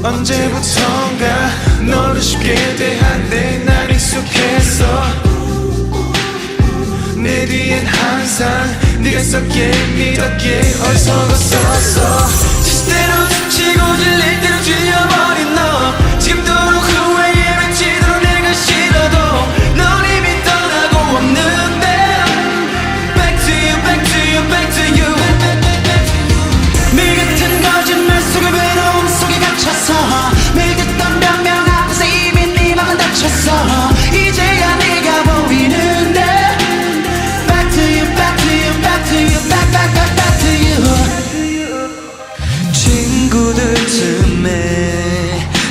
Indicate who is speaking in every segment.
Speaker 1: 언제부턴가 너를 쉽게 대한데 난 익숙했어. 내 뒤엔 항상 네가 있었기에 믿었기에 어리석었었어. 시대로 지치고 질릴 대로 질려버린 너, 지금도록 후회에 외치도록 내가 싫어도 넌 이미 떠나고 없는데. Back to you, back to you, back to you. 매일 같은 거짓말 속에 외로움 속에 갇혀서 매일 듣던 변명 앞에서 이미 네 맘은 닫혔어. 이제야 네가 보이는데. Back to you, back to you, back to you, back, back, back, back to you. 친구들 틈에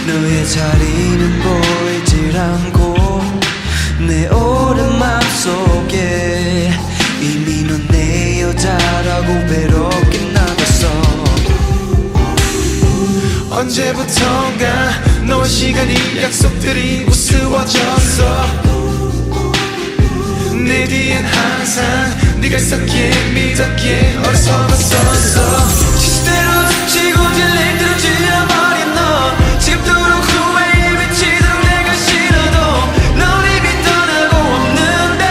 Speaker 1: 너의 자리는 보이질 않고 내 오랜 맘속에 이미 넌 내 여자라고 외롭게 남았어. 언제부턴가 너와 시간이 약속들이 우스워졌어. 내 뒤엔 항상 네가 있었기에 믿었기에 어리석었었어. 시대로 지고 질릴 대로 질려버린 너, 지금도록 후회에 미치도록 내가 싫어도 넌 이미 떠나고 없는데.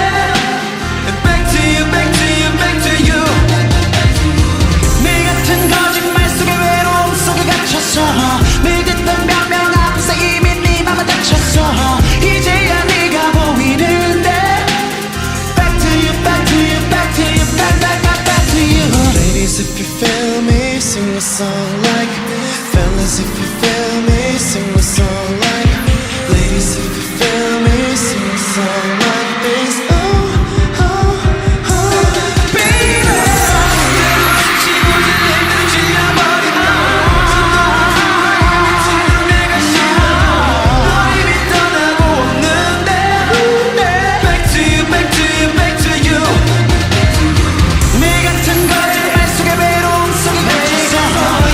Speaker 1: Back to you, back to you, back to you. 매일 같은 거짓말 속에 외로움 속에 갇혔어. 매일 듣던 변명 앞에서 이미 네 맘은 닫혔어. 이제야 네가 보이는데. Back to you, back to you, back to you, back, back, back, back to you. Ladies, if you feel me, sing a song like. Fellas, if you feel me, sing a song like. Ladies, if you feel me, sing a song like this. Oh, oh, oh, baby. 지고 질릴 대로 질려버린 너, 내가 싫어도 넌 이미 떠나고 없는데. Back to you, back to you, back to you. 매일 같은 거짓말 속에 외로움 속에 갇혀서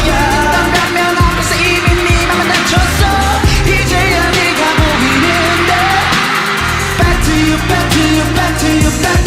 Speaker 1: 듣던 변명 앞에서 이미 네 맘은 닫혔어. 이제야 네가 보이는데. Back to you, back to you, back to you, back